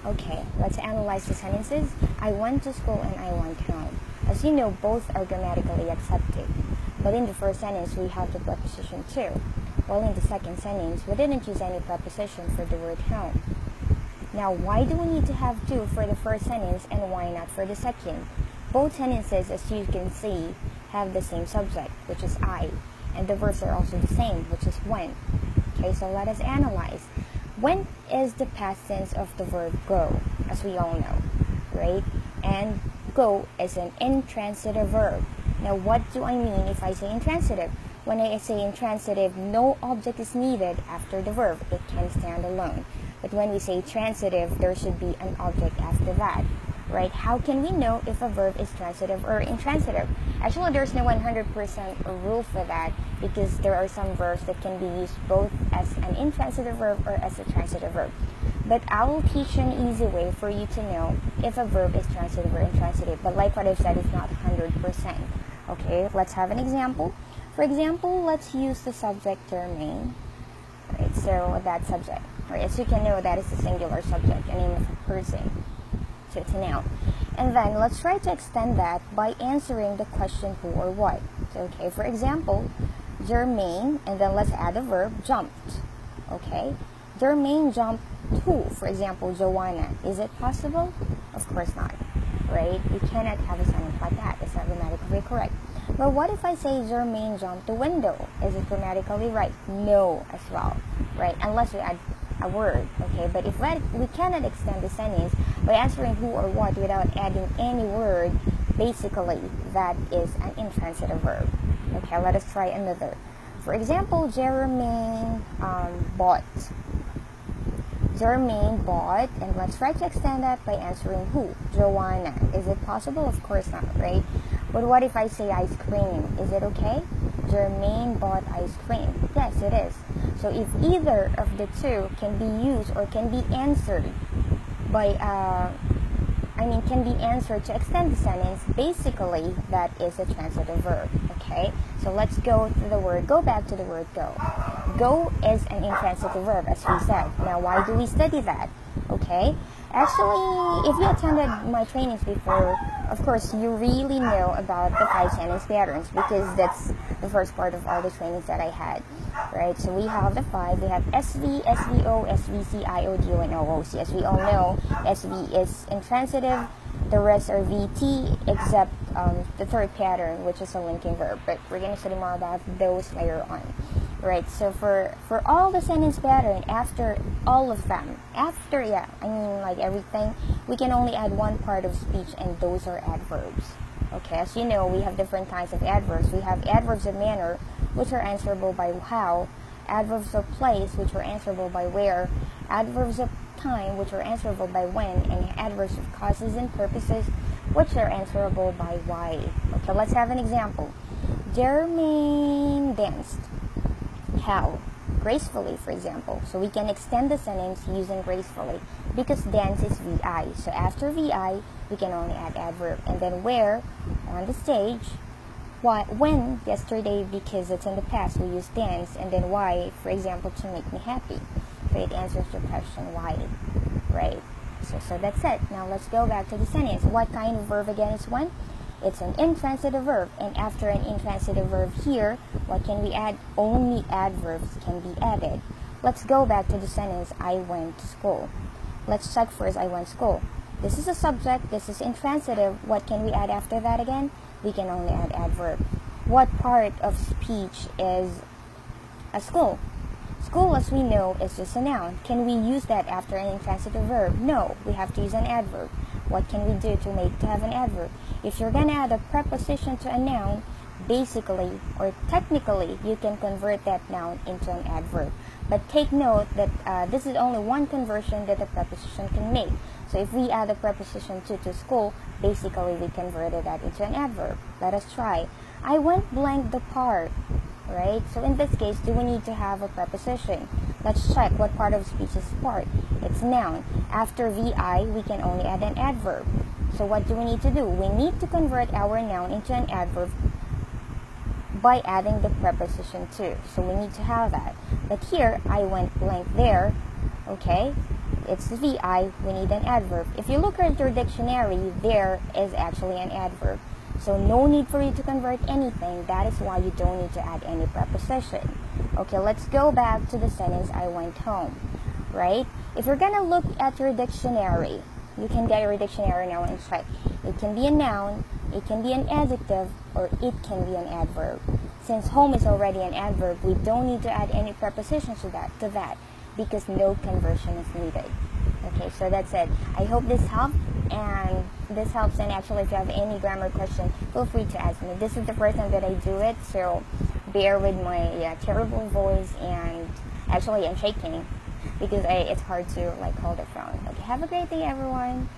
Okay, let's analyze the sentences. I went to school and I went home. As you know, both are grammatically accepted. But in the first sentence, we have the preposition to. While in the second sentence, we didn't use any preposition for the word home. Now, why do we need to have to for the first sentence and why not for the second? Both sentences, as you can see, have the same subject, which is I, and the verbs are also the same, which is when. Okay, so let us analyze. When is the past tense of the verb go, as we all know, right? And go is an intransitive verb. Now, what do I mean if I say intransitive? When I say intransitive, no object is needed after the verb. It can stand alone. But when we say transitive, there should be an object after that, right? How can we know if a verb is transitive or intransitive? Actually, there's no 100% rule for that because there are some verbs that can be used both as an intransitive verb or as a transitive verb. But I will teach you an easy way for you to know if a verb is transitive or intransitive. But like what I've said, it's not 100%. Okay, let's have an example. For example, let's use the subject term main. Right, so that subject. Right, as you can know, that is the singular subject, a name of a person. So it's a noun. And then let's try to extend that by answering the question who or what. So, okay, for example, Jermaine, and then let's add a verb, jumped. Okay, Jermaine jumped who? For example, Joanna. Is it possible? Of course not. Right? You cannot have a sentence like that. It's not grammatically correct. But what if I say Jermaine jumped the window? Is it grammatically right? No, as well. Right? Unless we add a word. Okay? But if we cannot extend the sentence by answering who or what without adding any word, basically that is an intransitive verb. Okay, let us try another. For example, Jermaine bought. Jermaine bought, and let's try to extend that by answering who? Joanna. Is it possible? Of course not, right? But what if I say ice cream? Is it okay? Jermaine bought ice cream. Yes, it is. So if either of the two can be used or can be answered by, can be answered to extend the sentence, basically that is a transitive verb, okay? So let's go back to the word go. Go is an intransitive verb, as we said. Now, why do we study that? Okay? Actually, if you attended my trainings before, of course, you really know about the 5 sentence patterns because that's the first part of all the trainings that I had, right? So we have the 5. We have SV, SVO, SVC, IODO, and OOC. As we all know, SV is intransitive. The rest are VT, except the third pattern, which is a linking verb. But we're going to study more about those later on. Right, so for all the sentence pattern, after all of them, like everything, we can only add one part of speech, and those are adverbs. Okay, as you know, we have different kinds of adverbs. We have adverbs of manner, which are answerable by how, adverbs of place, which are answerable by where, adverbs of time, which are answerable by when, and adverbs of causes and purposes, which are answerable by why. Okay, let's have an example. Jermaine danced. How? Gracefully, for example. So we can extend the sentence using gracefully because dance is VI. So after VI, we can only add adverb. And then where? On the stage. What? When? Yesterday, because it's in the past, we use dance. And then why? For example, to make me happy. So it answers the question why. Right? So that's it. Now let's go back to the sentence. What kind of verb again is when? It's an intransitive verb, and after an intransitive verb here, what can we add? Only adverbs can be added. Let's go back to the sentence, I went to school. Let's check first, I went to school. This is a subject, this is intransitive. What can we add after that again? We can only add adverb. What part of speech is a school? School, as we know, is just a noun. Can we use that after an intransitive verb? No, we have to use an adverb. What can we do to have an adverb? If you're going to add a preposition to a noun, basically or technically, you can convert that noun into an adverb. But take note that this is only one conversion that the preposition can make. So if we add a preposition to school, basically we converted that into an adverb. Let us try. I went blank the park. Right? So in this case, do we need to have a preposition? Let's check what part of speech is part. It's noun. After VI, we can only add an adverb. So what do we need to do? We need to convert our noun into an adverb by adding the preposition to. So we need to have that. But here, I went blank there. Okay? it's VI, we need an adverb. If you look at your dictionary, there is actually an adverb. So no need for you to convert anything. That is why you don't need to add any preposition. Okay, let's go back to the sentence, I went home, right? If you're gonna look at your dictionary, you can get your dictionary now and check. It can be a noun, it can be an adjective, or it can be an adverb. Since home is already an adverb, we don't need to add any prepositions to that because no conversion is needed. Okay, so that's it. I hope this helped, and actually if you have any grammar question, feel free to ask me. This is the first time that I do it, so bear with my terrible voice, and actually I'm shaking because it's hard to hold the phone. Okay, have a great day, everyone.